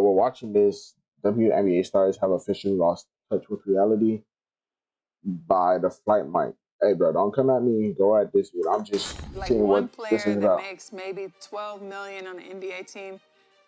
while we're watching this, WNBA stars have officially lost touch with reality by the flight mic. Hey, bro, don't come at me. Go at this dude. I'm just like seeing one what this player is that about. makes maybe 12 million on an NBA team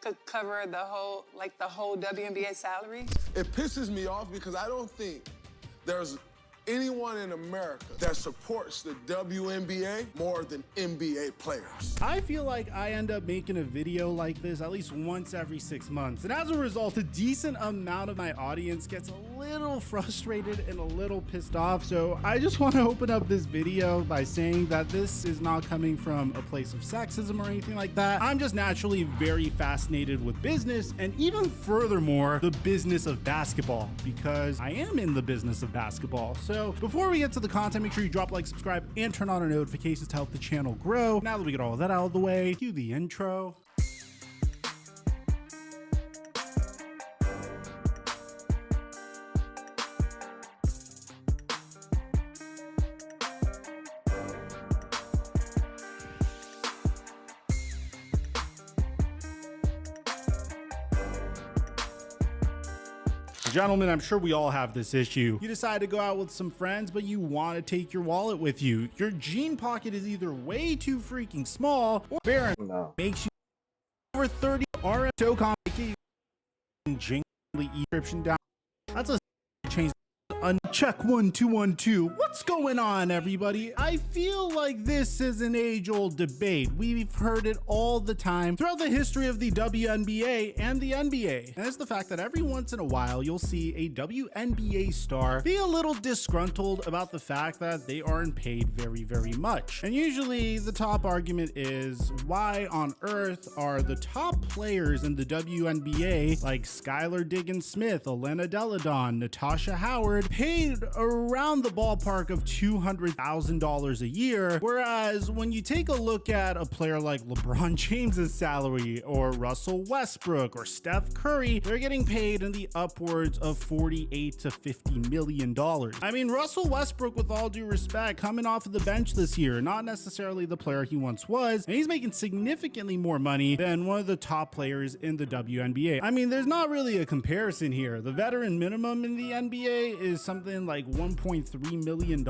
could cover the whole WNBA salary. It pisses me off because I don't think there's anyone in America that supports the WNBA more than NBA players. I feel like I end up making a video like this at least once every 6 months, and as a result, a decent amount of my audience gets a little frustrated and a little pissed off. So I just want to open up this video by saying that this is not coming from a place of sexism or anything like that. I'm just naturally very fascinated with business, and even furthermore, the business of basketball, because I am in the business of basketball. So before we get to the content, make sure you drop a like, subscribe, and turn on our notifications to help the channel grow. Now that we get all of that out of the way, cue the intro. Gentlemen, I'm sure we all have this issue. You decide to go out with some friends, but you want to take your wallet with you. Your jean pocket is either way too freaking small or barren. Makes you over 30 RM so complicated and jingly encryption down. That's a change. Check 1 2 1 2. What's going on, everybody? I feel like this is an age-old debate. We've heard it all the time throughout the history of the WNBA and the NBA. And it's the fact that every once in a while you'll see a WNBA star be a little disgruntled about the fact that they aren't paid very, very much. And usually the top argument is, why on earth are the top players in the WNBA like Skylar Diggins-Smith, Elena Deladon, Natasha Howard paid around the ballpark of $200,000 a year, whereas when you take a look at a player like LeBron James's salary or Russell Westbrook or Steph Curry, they're getting paid in the upwards of $48 to $50 million. I mean, Russell Westbrook, with all due respect, coming off of the bench this year, not necessarily the player he once was, and he's making significantly more money than one of the top players in the WNBA. I mean, there's not really a comparison here. The veteran minimum in the NBA is something like $1.3 million,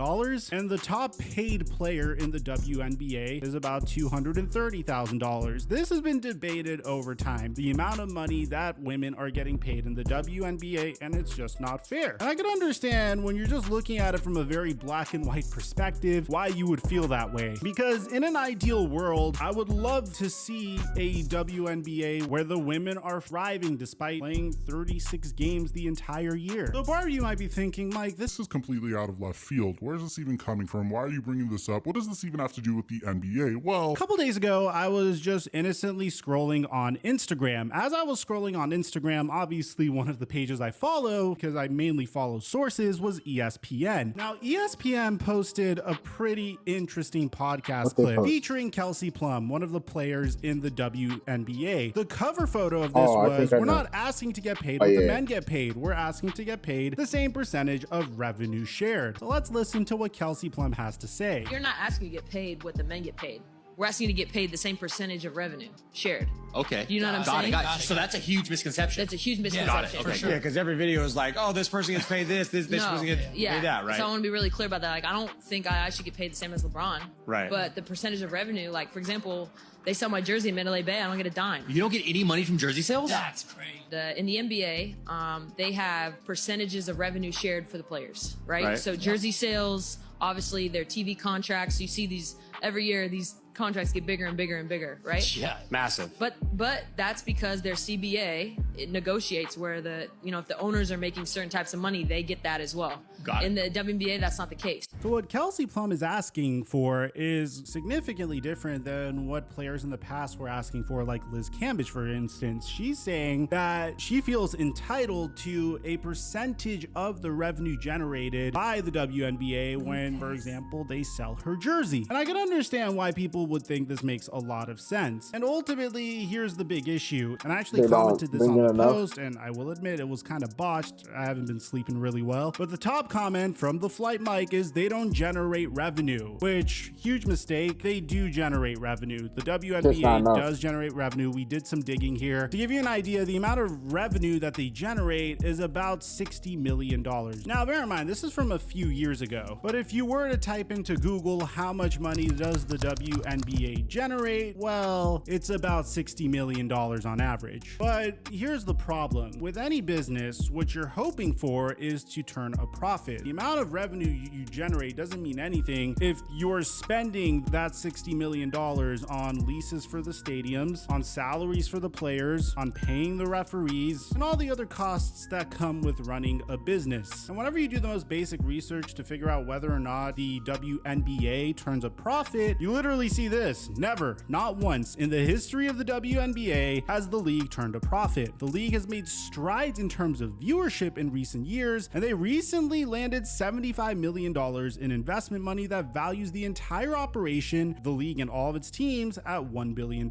and the top paid player in the WNBA is about $230,000. This has been debated over time, the amount of money that women are getting paid in the WNBA, and it's just not fair. And I can understand when you're just looking at it from a very black and white perspective why you would feel that way, because in an ideal world, I would love to see a WNBA where the women are thriving despite playing 36 games the entire year. So part of you might be thinking, Mike, this is completely out of left field. Where is this even coming from? Why are you bringing this up? What does this even have to do with the NBA? Well, a couple days ago, I was just innocently scrolling on Instagram. As I was scrolling on Instagram, obviously one of the pages I follow, because I mainly follow sources, was ESPN. Now, ESPN posted a pretty interesting podcast clip featuring Kelsey Plum, one of the players in the WNBA. The cover photo of this was, we're not asking to get paid what the men get paid. We're asking to get paid the same percentage of revenue shared. So let's listen to what Kelsey Plum has to say. You're not asking to get paid what the men get paid. We're asking you to get paid the same percentage of revenue shared. Okay. Do you know what I'm saying? Got it. So that's a huge misconception. That's a huge misconception. Got it. Okay, Yeah, because every video is like, oh, this person gets paid this person gets paid that, right? So I want to be really clear about that. Like, I don't think I should get paid the same as LeBron. Right. But the percentage of revenue, like, for example, they sell my jersey in Mandalay Bay, I don't get a dime. You don't get any money from jersey sales? That's great. In the NBA, they have percentages of revenue shared for the players, right? So jersey sales, obviously their TV contracts, you see these every year, these contracts get bigger and bigger and bigger, right? Yeah. Massive. But that's because their CBA, it negotiates where if the owners are making certain types of money, they get that as well. Got it. In the WNBA, that's not the case. So what Kelsey Plum is asking for is significantly different than what players in the past were asking for, like Liz Cambage, for instance. She's saying that she feels entitled to a percentage of the revenue generated by the WNBA when, for example, they sell her jersey. And I can understand why people would think this makes a lot of sense. And ultimately, here's the big issue. And I actually commented this on Convenient the enough. post, and I will admit it was kind of botched. I haven't been sleeping really well. But the top comment from the flight mic is they don't generate revenue, which huge mistake. They do generate revenue. The WNBA does generate revenue. We did some digging here. To give you an idea, the amount of revenue that they generate is about $60 million. Now, bear in mind, this is from a few years ago. But if you were to type into Google, how much money does the WNBA generate? Well, it's about $60 million on average. But here's the problem. With any business, what you're hoping for is to turn a profit. The amount of revenue you generate doesn't mean anything if you're spending that $60 million on leases for the stadiums, on salaries for the players, on paying the referees, and all the other costs that come with running a business. And whenever you do the most basic research to figure out whether or not the WNBA turns a profit, you literally see this. Never, not once in the history of the WNBA has the league turned a profit. The league has made strides in terms of viewership in recent years, and they recently landed $75 million in investment money that values the entire operation, the league and all of its teams, at $1 billion.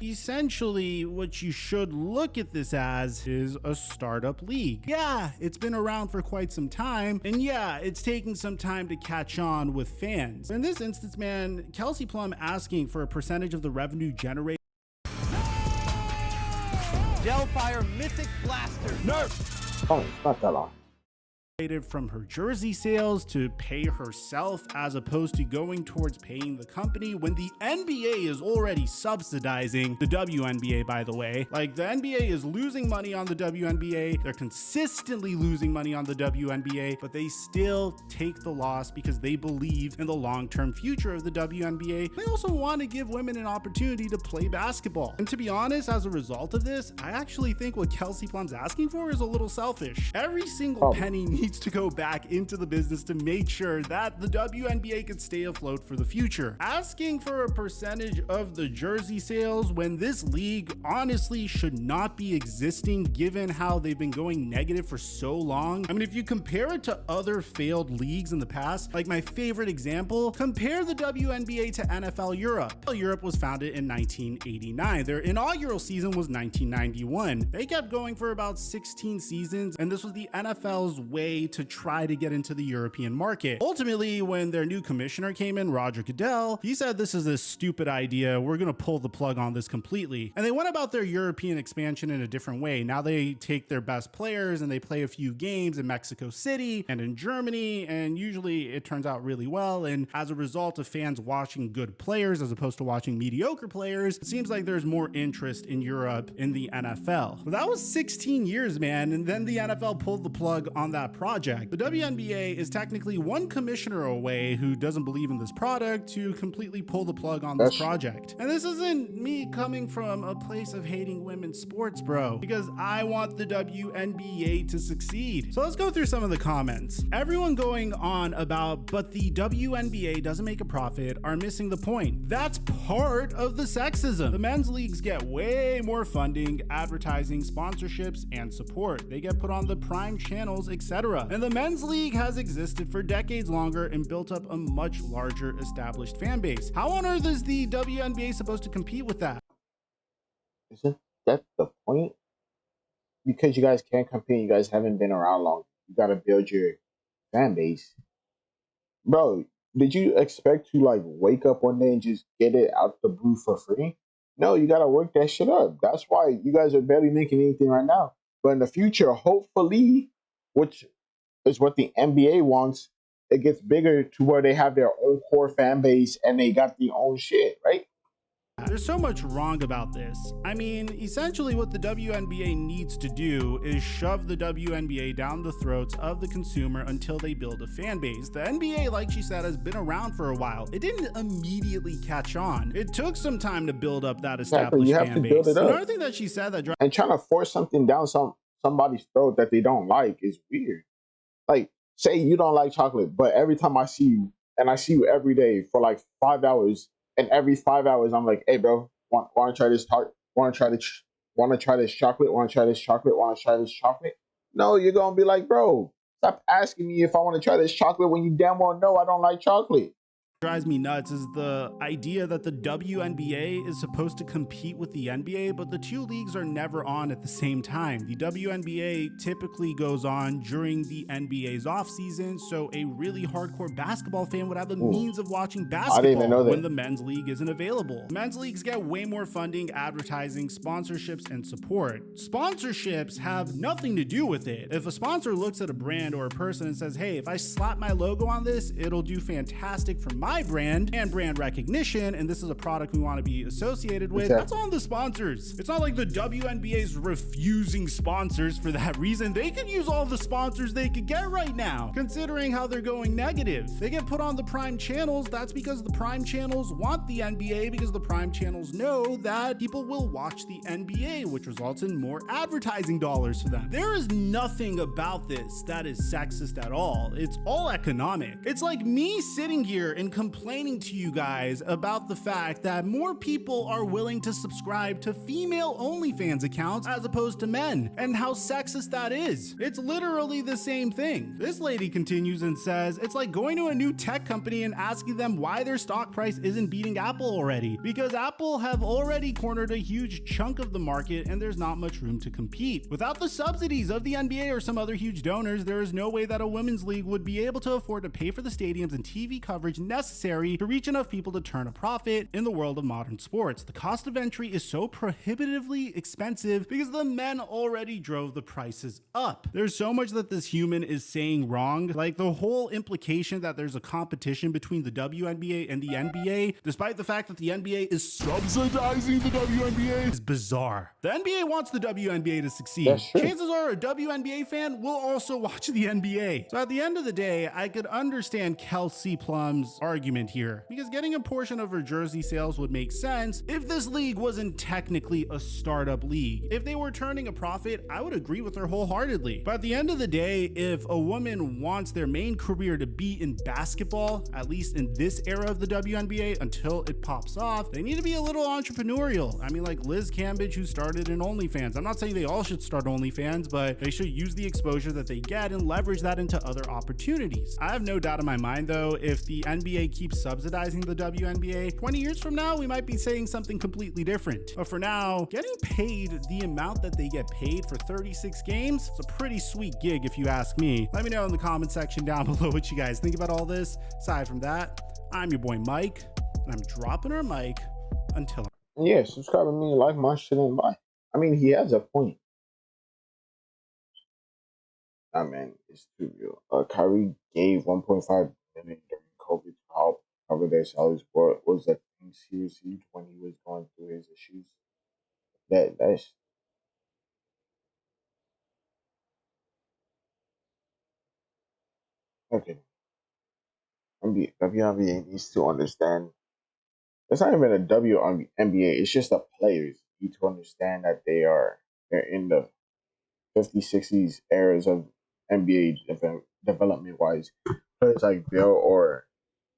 Essentially, what you should look at this as is a startup league. Yeah, it's been around for quite some time, and yeah, it's taking some time to catch on with fans. In this instance, man, Kelsey Plum asking for a percentage of the revenue generated. Delfire Mythic Blaster. Nerf. Oh, it's not that long. From her jersey sales to pay herself as opposed to going towards paying the company, when the NBA is already subsidizing the WNBA, by the way. Like, the NBA is losing money on the WNBA. They're consistently losing money on the WNBA, but they still take the loss because they believe in the long-term future of the WNBA. They also want to give women an opportunity to play basketball. And to be honest, as a result of this, I actually think what Kelsey Plum's asking for is a little selfish. Every single penny needs to go back into the business to make sure that the WNBA can stay afloat for the future. Asking for a percentage of the jersey sales when this league honestly should not be existing given how they've been going negative for so long. I mean, if you compare it to other failed leagues in the past, like my favorite example, compare the WNBA to NFL Europe. Europe was founded in 1989. Their inaugural season was 1991. They kept going for about 16 seasons, and this was the NFL's way to try to get into the European market. Ultimately, when their new commissioner came in, Roger Goodell, he said, this is a stupid idea. We're going to pull the plug on this completely. And they went about their European expansion in a different way. Now they take their best players and they play a few games in Mexico City and in Germany, and usually it turns out really well. And as a result of fans watching good players as opposed to watching mediocre players, it seems like there's more interest in Europe in the NFL. But that was 16 years, man. And then the NFL pulled the plug on that project. The WNBA is technically one commissioner away who doesn't believe in this product to completely pull the plug on this project. And this isn't me coming from a place of hating women's sports, bro, because I want the WNBA to succeed. So let's go through some of the comments. Everyone going on about, but the WNBA doesn't make a profit, are missing the point. That's part of the sexism. The men's leagues get way more funding, advertising, sponsorships, and support. They get put on the prime channels, etc. And the men's league has existed for decades longer and built up a much larger established fan base. How on earth is the WNBA supposed to compete with that? Isn't that the point? Because you guys can't compete, you guys haven't been around long. You gotta build your fan base. Bro, did you expect to like wake up one day and just get it out the blue for free? No, you gotta work that shit up. That's why you guys are barely making anything right now. But in the future, hopefully, which is what the NBA wants, it gets bigger to where they have their own core fan base and they got their own shit, right? There's so much wrong about this. I mean, essentially what the WNBA needs to do is shove the WNBA down the throats of the consumer until they build a fan base. The NBA, like she said, has been around for a while. It didn't immediately catch on. It took some time to build up that established fan base. Another thing that she said that and trying to force something down somebody's throat that they don't like is weird. Like, say you don't like chocolate, but every time I see you, and I see you every day for like 5 hours, and every 5 hours I'm like, hey bro, want to try this tart? Want to try this chocolate? Want to try this chocolate? Want to try this chocolate? No, you're gonna be like, bro, stop asking me if I want to try this chocolate when you damn well know I don't like chocolate. drives me nuts is the idea that the WNBA is supposed to compete with the NBA, but the two leagues are never on at the same time. The WNBA typically goes on during the NBA's off season, so a really hardcore basketball fan would have a means of watching I didn't even know basketball that. when the men's league isn't available. Men's leagues get way more funding, advertising, sponsorships, and support. Sponsorships have nothing to do with it. If a sponsor looks at a brand or a person and says, hey, if I slap my logo on this, it'll do fantastic for my brand and brand recognition, and this is a product we want to be associated with, that's on the sponsors. It's not like the WNBA's refusing sponsors for that reason. They could use all the sponsors they could get right now, considering how they're going negative. They get put on the prime channels. That's because the prime channels want the NBA, because the prime channels know that people will watch the NBA, which results in more advertising dollars for them. There is nothing about this that is sexist at all. It's all economic. It's like me sitting here and complaining to you guys about the fact that more people are willing to subscribe to female OnlyFans accounts as opposed to men, and how sexist that is. It's literally the same thing. This lady continues and says, it's like going to a new tech company and asking them why their stock price isn't beating Apple already, because Apple have already cornered a huge chunk of the market and there's not much room to compete. Without the subsidies of the NBA or some other huge donors, there is no way that a women's league would be able to afford to pay for the stadiums and TV coverage necessary to reach enough people to turn a profit in the world of modern sports. The cost of entry is so prohibitively expensive because the men already drove the prices up. There's so much that this human is saying wrong, like the whole implication that there's a competition between the WNBA and the NBA, despite the fact that the NBA is subsidizing the WNBA, is bizarre. The NBA wants the WNBA to succeed. Chances are a WNBA fan will also watch the NBA. So at the end of the day, I could understand Kelsey Plum's argument here, because getting a portion of her jersey sales would make sense if this league wasn't technically a startup league. If they were turning a profit, I would agree with her wholeheartedly. But at the end of the day, if a woman wants their main career to be in basketball, at least in this era of the WNBA until it pops off, they need to be a little entrepreneurial. I mean, like Liz Cambage, who started in OnlyFans. I'm not saying they all should start OnlyFans, but they should use the exposure that they get and leverage that into other opportunities. I have no doubt in my mind, though, if the NBA keeps subsidizing the WNBA, 20 years from now, we might be saying something completely different. But for now, getting paid the amount that they get paid for 36 games is a pretty sweet gig if you ask me. Let me know in the comment section down below what you guys think about all this. Aside from that, I'm your boy Mike, and I'm dropping our mic until... Yeah, subscribe to me, like my shit, and buy. I mean, he has a point. I mean, it's too real. Kyrie gave 1.5 million during COVID to help cover their salaries. What was that thing seriously when he was going through his issues? That's okay. WNBA needs to understand. It's not even a WNBA. It's just the players need to understand that they're in the 50s, 60s eras of NBA development wise. Players like Bill or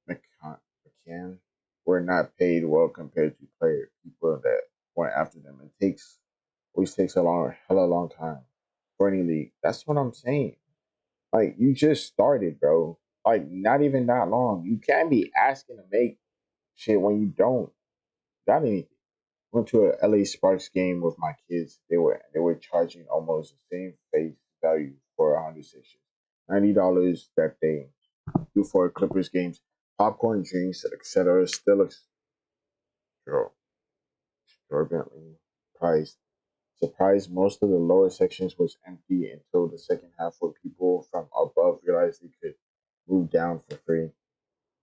McCann were not paid well compared to people that went after them. It always takes a hella long time for any league. That's what I'm saying. Like, you just started, bro. Like, not even that long. You can't be asking to make shit when you don't got anything. Went to a LA Sparks game with my kids. They were charging almost the same face value for 100 sessions. $90 that they do for Clippers games. Popcorn, drinks, etc. Still exorbitantly priced. Surprised most of the lower sections was empty until the second half, where people from above realized they could move down for free.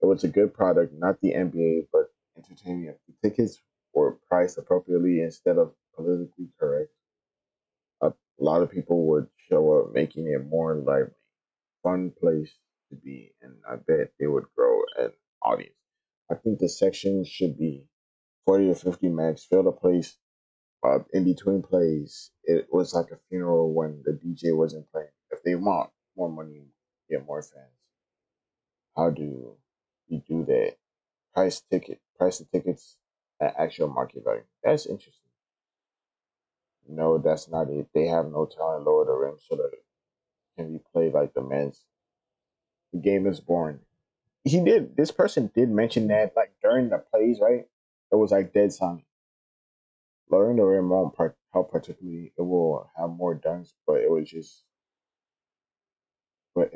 It was a good product, not the NBA, but entertaining. The tickets were priced appropriately instead of politically correct. A lot of people would show up, making it more lively, fun place to be, and I bet they would grow an audience. I think the section should be 40 or 50 max. Fill the place in between plays. It was like a funeral when the DJ wasn't playing. If they want more money, get more fans. How do you do that? Price the tickets at actual market value. That's interesting. No, that's not it. They have no talent lower the rim so that it can be played like the men's. The game is boring. he did. This person did mention that like during the plays, right? It was like dead silent. Lowering the rim won't help particularly. It will have more dunks, but it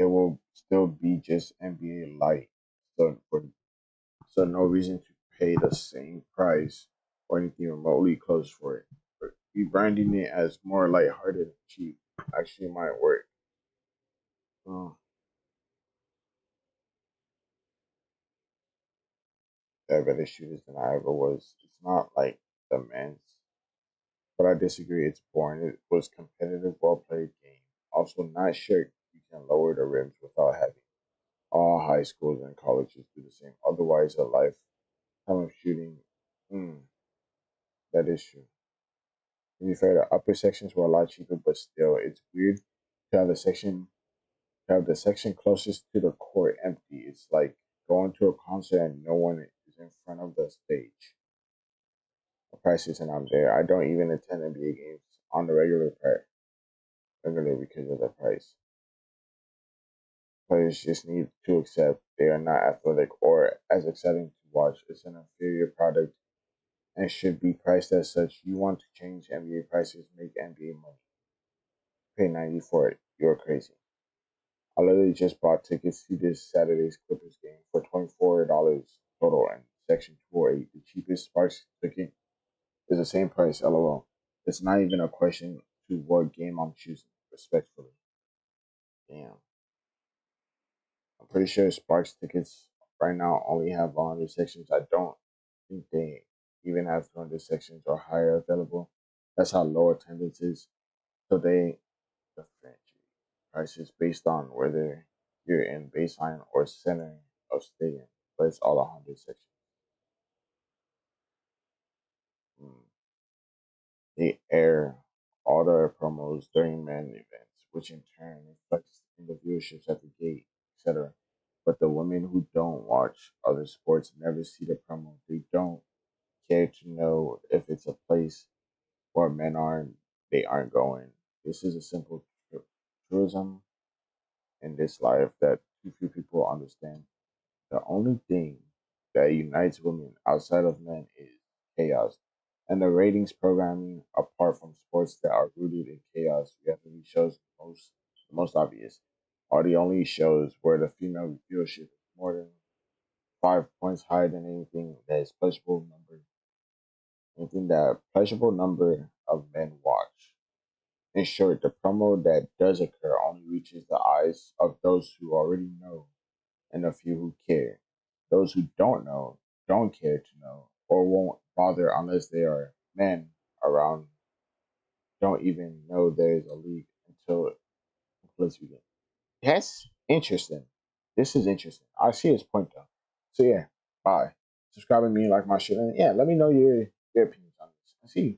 will still be just NBA light. So no reason to pay the same price or anything remotely close for it. But rebranding it as more lighthearted and cheap actually might work. Oh, they're better shooters than I ever was. It's not like the men's, but I disagree. It's boring. It was competitive, well played game. Also, not sure you can lower the rims without having all high schools and colleges do the same. Otherwise, a lifetime of shooting, mm, that is true. To be fair, the upper sections were a lot cheaper, but still, it's weird to have the section closest to the court empty. It's like going to a concert and no one is in front of the stage. The price isn't I'm there. I don't even attend NBA games on the regular because of the price. Players just need to accept they are not athletic or as exciting to watch. It's an inferior product and should be priced as such. You want to change NBA prices, make NBA money. Pay 90 for it. You're crazy. I literally just bought tickets to this Saturday's Clippers game for $24 total in section 208. The cheapest Sparks ticket is the same price, LOL. It's not even a question to what game I'm choosing, respectfully. Damn. I'm pretty sure Sparks tickets right now only have 100 sections. I don't think they even have 200 sections or higher available. That's how low attendance is. So they differentiate prices based on whether you're in baseline or center of stadium, but it's all 100 sections. Mm. They air all their promos during men events, which in turn reflects in the viewerships at the gate, etc. But the women who don't watch other sports never see the promo. They don't care to know if it's a place where men aren't. They aren't going. This is a simple truism in this life that too few people understand. The only thing that unites women outside of men is chaos. And the ratings programming, apart from sports that are rooted in chaos, reality shows the most obvious, are the only shows where the female viewership is more than 5 points higher than anything that pleasurable number of men watch. In short, the promo that does occur only reaches the eyes of those who already know and a few who care. Those who don't know don't care to know or won't bother unless they are men around, don't even know there is a league until let's begin. That's interesting. This is interesting. I see his point though. So yeah, bye. Subscribe to me, like my shit, and yeah, let me know your opinions on this. I see you.